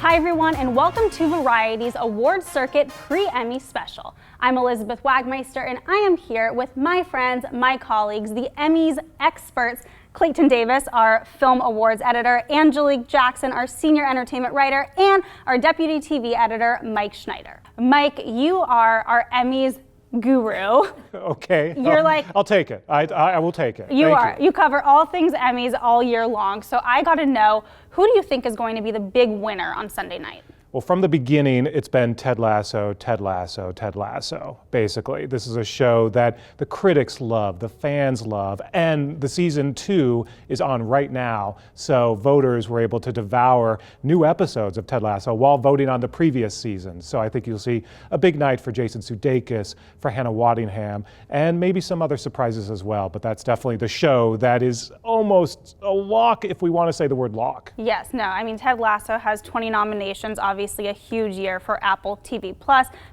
Hi everyone, and welcome to Variety's Award Circuit Pre-Emmy Special. I'm Elizabeth Wagmeister, and I am here with my friends, my colleagues, the Emmys experts, Clayton Davis, our Film Awards editor, Angelique Jackson, our senior entertainment writer, and our deputy TV editor, Mike Schneider. Mike, you are our Emmys guru. Okay, You're I'll take it. I will take it. You cover all things Emmys all year long, so I got to know, who do you think is going to be the big winner on Sunday night? Well, from the beginning, it's been Ted Lasso, Ted Lasso, Ted Lasso, basically. This is a show that the critics love, the fans love, and the season 2 is on right now. So voters were able to devour new episodes of Ted Lasso while voting on the previous season. So I think you'll see a big night for Jason Sudeikis, for Hannah Waddingham, and maybe some other surprises as well. But that's definitely the show that is almost a lock, if we want to say the word lock. Yes, no, I mean, Ted Lasso has 20 nominations, obviously a huge year for Apple TV+,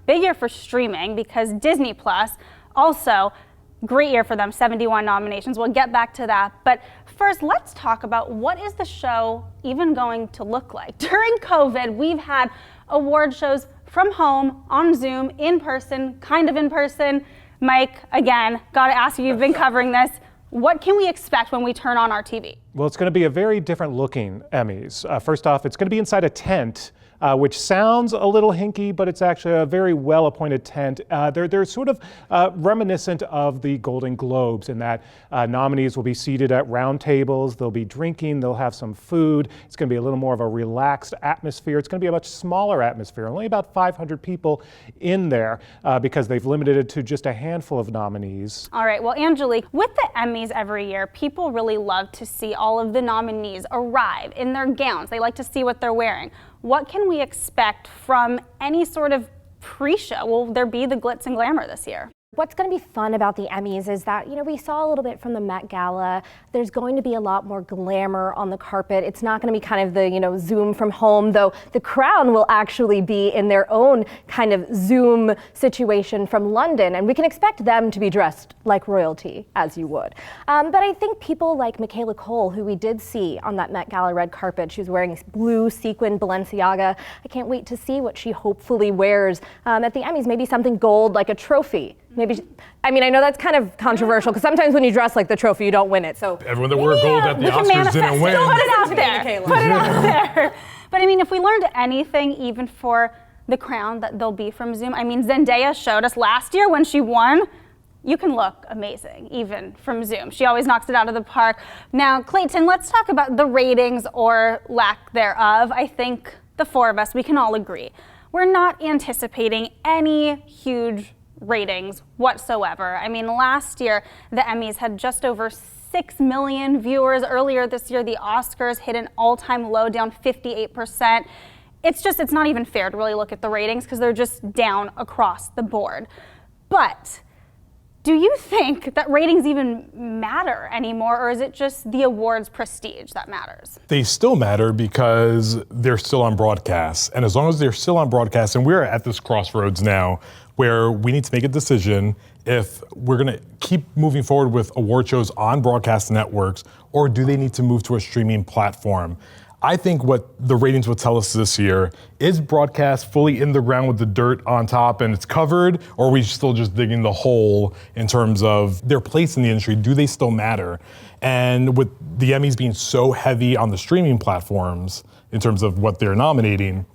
big year for streaming because Disney+, also great year for them, 71 nominations. We'll get back to that, but first let's talk about what is the show even going to look like. During COVID, we've had award shows from home, on Zoom, in person, kind of in person. Mike, again, gotta ask you, you've been covering this. What can we expect when we turn on our TV? Well, it's going to be a very different looking Emmys. First off, it's going to be inside a tent, which sounds a little hinky, but it's actually a very well-appointed tent. They're sort of reminiscent of the Golden Globes in that nominees will be seated at round tables, they'll be drinking, they'll have some food. It's going to be a little more of a relaxed atmosphere. It's going to be a much smaller atmosphere, only about 500 people in there because they've limited it to just a handful of nominees. All right, well, Angelique, with the Emmys every year, people really love to see all of the nominees arrive in their gowns. They like to see what they're wearing. What can we expect from any sort of pre-show? Will there be the glitz and glamour this year? What's going to be fun about the Emmys is that, we saw a little bit from the Met Gala. There's going to be a lot more glamour on the carpet. It's not going to be kind of the, Zoom from home, though the crown will actually be in their own kind of Zoom situation from London. And we can expect them to be dressed like royalty, as you would. But I think people like Michaela Cole, who we did see on that Met Gala red carpet, she was wearing blue sequin Balenciaga. I can't wait to see what she hopefully wears at the Emmys. Maybe something gold like a trophy. I know that's kind of controversial because sometimes when you dress like the trophy, you don't win it. So everyone that wore gold at the Oscars didn't win. Put it out there. Put it out there. But if we learned anything, even for the crown that they'll be from Zoom, Zendaya showed us last year when she won. You can look amazing, even from Zoom. She always knocks it out of the park. Now, Clayton, let's talk about the ratings or lack thereof. I think the four of us, we can all agree. We're not anticipating any huge ratings whatsoever. Last year, the Emmys had just over 6 million viewers. Earlier this year, the Oscars hit an all-time low, down 58%. It's not even fair to really look at the ratings because they're just down across the board. But do you think that ratings even matter anymore, or is it just the awards prestige that matters? They still matter because they're still on broadcast. And as long as they're still on broadcast, and we're at this crossroads now where we need to make a decision if we're going to keep moving forward with award shows on broadcast networks, or do they need to move to a streaming platform? I think what the ratings will tell us this year is broadcast fully in the ground with the dirt on top and it's covered, or are we still just digging the hole in terms of their place in the industry? Do they still matter? And with the Emmys being so heavy on the streaming platforms in terms of what they're nominating,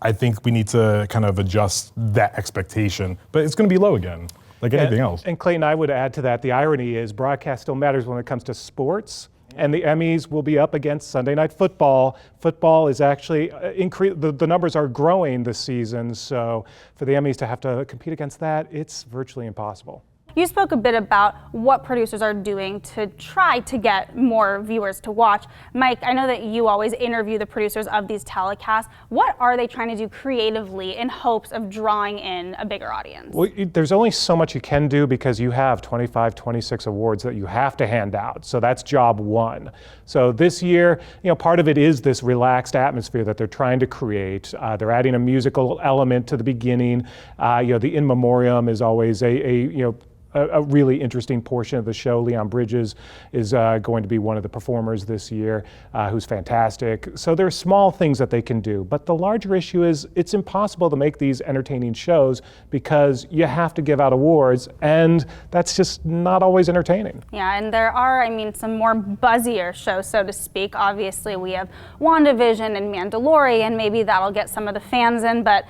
I think we need to kind of adjust that expectation. But it's going to be low again, like anything else. And Clayton, I would add to that, the irony is broadcast still matters when it comes to sports. And the Emmys will be up against Sunday Night Football. Football is actually the numbers are growing this season. So for the Emmys to have to compete against that, it's virtually impossible. You spoke a bit about what producers are doing to try to get more viewers to watch. Mike, I know that you always interview the producers of these telecasts. What are they trying to do creatively in hopes of drawing in a bigger audience? Well, there's only so much you can do because you have 25, 26 awards that you have to hand out. So that's job one. So this year, part of it is this relaxed atmosphere that they're trying to create. They're adding a musical element to the beginning. The in memoriam is always a a really interesting portion of the show. Leon Bridges is going to be one of the performers this year, who's fantastic. So there are small things that they can do, but the larger issue is it's impossible to make these entertaining shows because you have to give out awards, and that's just not always entertaining. Yeah, and there are, I mean, some more buzzier shows, so to speak. Obviously, we have WandaVision and Mandalorian. Maybe that'll get some of the fans in, but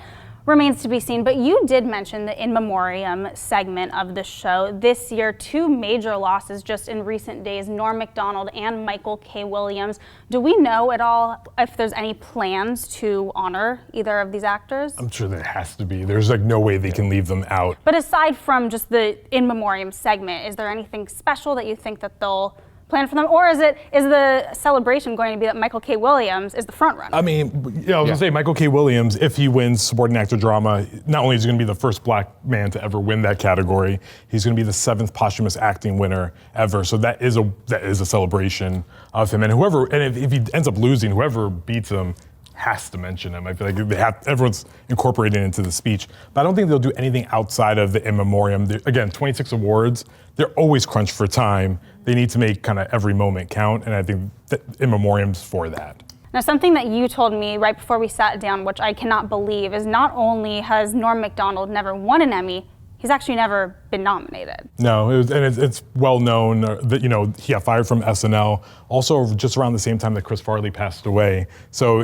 remains to be seen. But you did mention the In Memoriam segment of the show. This year, two major losses just in recent days, Norm Macdonald and Michael K. Williams. Do we know at all if there's any plans to honor either of these actors? I'm sure there has to be. There's like no way they can leave them out. But aside from just the In Memoriam segment, is there anything special that you think that they'll plan for them, or is the celebration going to be that Michael K. Williams is the front runner? I mean, I was gonna say Michael K. Williams, if he wins supporting actor drama, not only is he gonna be the first black man to ever win that category, he's gonna be the 7th posthumous acting winner ever. So that is a celebration of him. And if he ends up losing, whoever beats him has to mention him. I feel like everyone's incorporated into the speech. But I don't think they'll do anything outside of the In Memoriam. Again, 26 awards, they're always crunched for time. They need to make kind of every moment count, and I think that In Memoriam's for that. Now, something that you told me right before we sat down, which I cannot believe, is not only has Norm Macdonald never won an Emmy, he's actually never been nominated. No, it's well known that he got fired from SNL. Also, just around the same time that Chris Farley passed away. So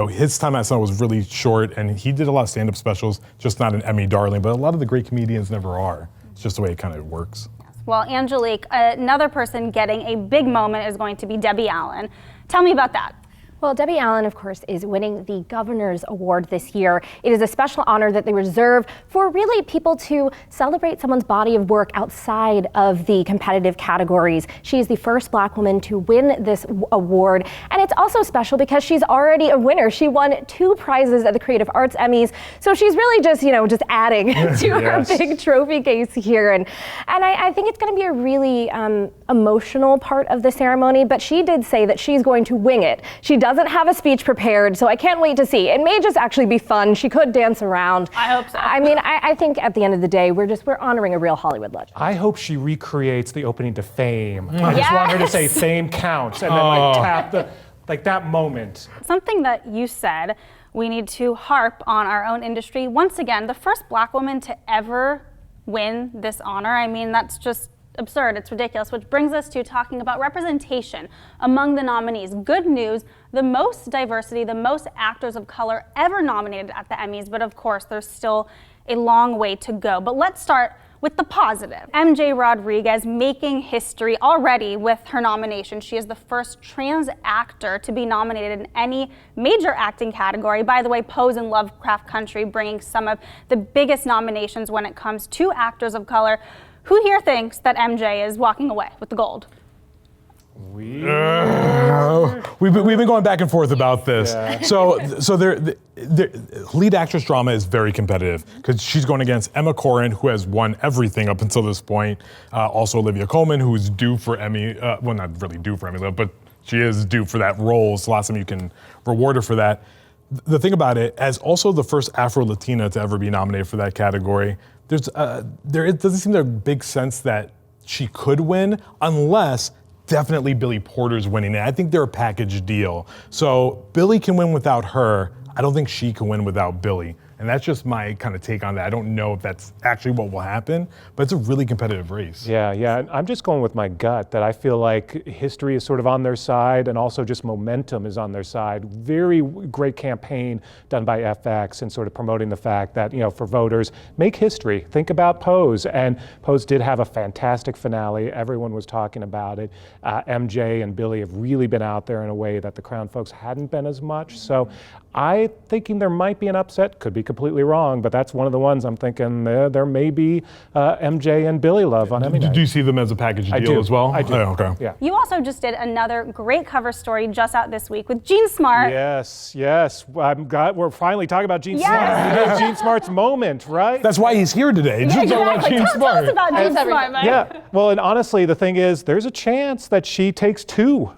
his time at SNL was really short, and he did a lot of stand-up specials, just not an Emmy darling. But a lot of the great comedians never are. It's just the way it kind of works. Well, Angelique, another person getting a big moment is going to be Debbie Allen. Tell me about that. Well, Debbie Allen, of course, is winning the Governor's Award this year. It is a special honor that they reserve for really people to celebrate someone's body of work outside of the competitive categories. She is the first black woman to win this award. And it's also special because she's already a winner. She won 2 prizes at the Creative Arts Emmys. So she's really just adding to her big trophy case here. And I think it's going to be a really emotional part of the ceremony. But she did say that she's going to wing it. She doesn't have a speech prepared, so I can't wait to see. It may just actually be fun. She could dance around. I hope so. I mean, I think at the end of the day, we're honoring a real Hollywood legend. I hope she recreates the opening to Fame. I just want her to say Fame counts and then tap that moment. Something that you said, we need to harp on our own industry. Once again, the first black woman to ever win this honor. I mean, that's just absurd. It's ridiculous, which brings us to talking about representation among the nominees. Good news, the most diversity, the most actors of color ever nominated at the Emmys, but of course there's still a long way to go. But let's start with the positive. MJ Rodriguez making history already with her nomination. She is the first trans actor to be nominated in any major acting category. By the way, Pose and Lovecraft Country bringing some of the biggest nominations when it comes to actors of color. Who here thinks that MJ is walking away with the gold? We've been going back and forth about this. Yeah. So the lead actress drama is very competitive because she's going against Emma Corrin, who has won everything up until this point. Also Olivia Colman, who is due for Emmy. Well, not really due for Emmy, but she is due for that role. So last time you can reward her for that. The thing about it, as also the first Afro-Latina to ever be nominated for that category, it doesn't seem a big sense that she could win unless definitely Billy Porter's winning it. I think they're a package deal. So Billy can win without her. I don't think she can win without Billy. And that's just my kind of take on that. I don't know if that's actually what will happen, but it's a really competitive race. Yeah. I'm just going with my gut that I feel like history is sort of on their side and also just momentum is on their side. Very great campaign done by FX and sort of promoting the fact that, for voters, make history. Think about Pose. And Pose did have a fantastic finale. Everyone was talking about it. MJ and Billy have really been out there in a way that the Crown folks hadn't been as much. So I'm thinking there might be an upset, could be completely wrong, but that's one of the ones I'm thinking there may be MJ and Billy love on Emmy night. Do you see them as a package deal as well? I do. Oh, okay. Yeah. You also just did another great cover story just out this week with Jean Smart. Yes. We're finally talking about Jean Smart. It is Jean Smart's moment, right? That's why he's here today. Yeah, exactly. About Jean Smart. Tell us about Jean Smart, Mike. Yeah. Well, and honestly, the thing is, there's a chance that she takes 2.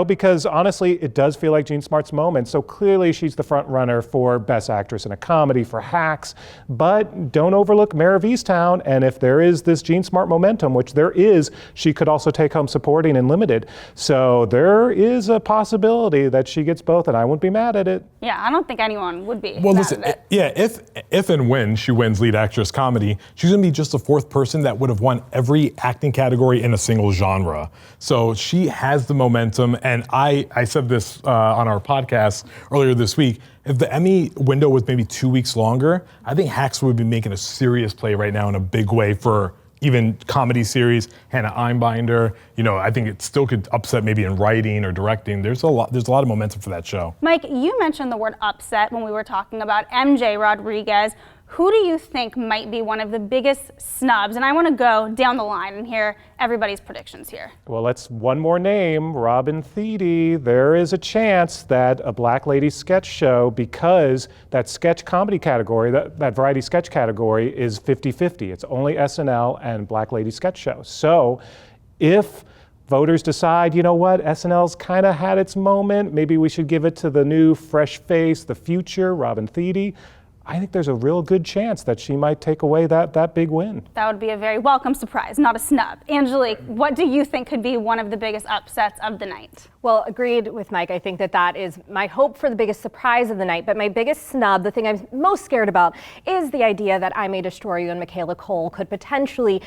Because honestly, it does feel like Jean Smart's moment. So clearly, she's the front runner for Best Actress in a Comedy for Hacks, but don't overlook Mare of Easttown, and if there is this Jean Smart momentum, which there is, she could also take home supporting and limited. So there is a possibility that she gets both, and I wouldn't be mad at it. Yeah, I don't think anyone would be. Well, mad listen, at it. yeah, if and when she wins lead actress comedy, she's gonna be just the fourth person that would have won every acting category in a single genre. So she has the momentum, and I said this on our podcast earlier this week. If the Emmy window was maybe 2 weeks longer, I think Hacks would be making a serious play right now in a big way for even comedy series. Hannah Einbinder, I think it still could upset maybe in writing or directing. There's a lot of momentum for that show. Mike, you mentioned the word upset when we were talking about MJ Rodriguez. Who do you think might be one of the biggest snubs? And I want to go down the line and hear everybody's predictions here. Well, let's one more name, Robin Thede. There is a chance that a Black Lady sketch show, because that sketch comedy category, that variety sketch category is 50-50. It's only SNL and Black Lady sketch show. So if voters decide, you know what, SNL's kind of had its moment, maybe we should give it to the new fresh face, the future, Robin Thede, I think there's a real good chance that she might take away that big win. That would be a very welcome surprise, not a snub. Angelique, what do you think could be one of the biggest upsets of the night? Well, agreed with Mike. I think that is my hope for the biggest surprise of the night. But my biggest snub, the thing I'm most scared about, is the idea that I May Destroy You and Michaela Cole could potentially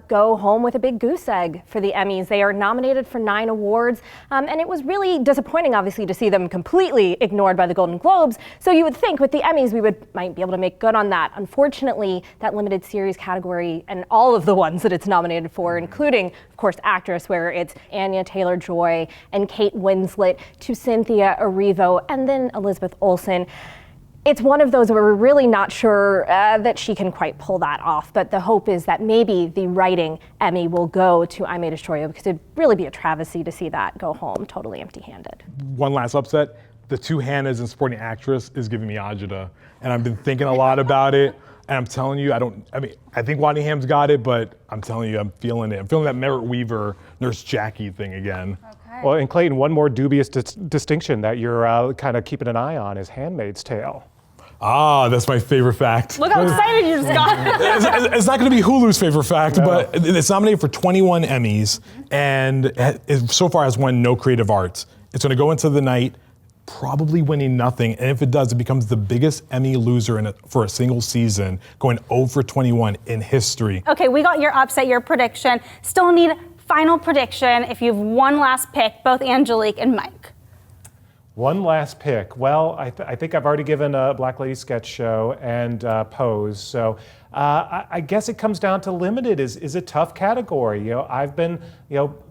go home with a big goose egg for the Emmys. They are nominated for 9 awards, and it was really disappointing, obviously, to see them completely ignored by the Golden Globes. So you would think with the Emmys we might be able to make good on that. Unfortunately, that limited series category and all of the ones that it's nominated for, including, of course, actress, where it's Anya Taylor-Joy and Kate Winslet to Cynthia Erivo and then Elizabeth Olsen. It's one of those where we're really not sure that she can quite pull that off, but the hope is that maybe the writing Emmy will go to I May Destroy You, because it'd really be a travesty to see that go home totally empty-handed. One last upset. The 2 Hannahs in supporting actress is giving me agita, and I've been thinking a lot about it. And I'm telling you, I think Waddingham's got it, but I'm telling you, I'm feeling it. I'm feeling that Merritt Weaver, Nurse Jackie thing again. Okay. Well, and Clayton, one more dubious distinction that you're kind of keeping an eye on is Handmaid's Tale. Ah, that's my favorite fact. Look how excited you just got. It's not going to be Hulu's favorite fact, but it's nominated for 21 Emmys, and it so far has won no creative arts. It's going to go into the night probably winning nothing, and if it does, it becomes the biggest Emmy loser for a single season, going 0 for 21 in history. Okay, we got your upset, your prediction. Still need final prediction if you have one last pick, both Angelique and Mike. One last pick. Well, I think I've already given a Black Lady sketch show and Pose. So I guess it comes down to limited is a tough category. I've been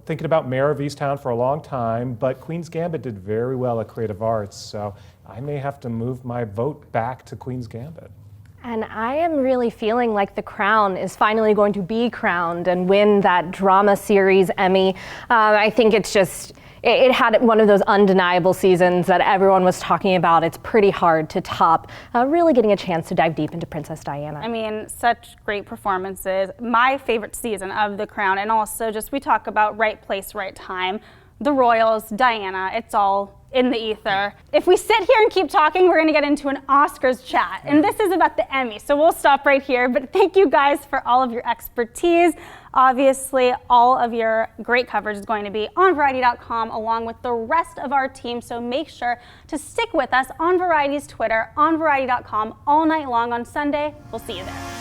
thinking about Mare of Easttown for a long time, but Queen's Gambit did very well at Creative Arts. So I may have to move my vote back to Queen's Gambit. And I am really feeling like The Crown is finally going to be crowned and win that drama series Emmy. I think it's just, it had one of those undeniable seasons that everyone was talking about. It's pretty hard to top really getting a chance to dive deep into Princess Diana. I mean, such great performances. My favorite season of The Crown, and also just we talk about right place, right time. The royals, Diana, it's all in the ether. If we sit here and keep talking, we're gonna get into an Oscars chat, and this is about the Emmy, so we'll stop right here, but thank you guys for all of your expertise. Obviously, all of your great coverage is going to be on Variety.com along with the rest of our team, so make sure to stick with us on Variety's Twitter, on Variety.com all night long on Sunday. We'll see you there.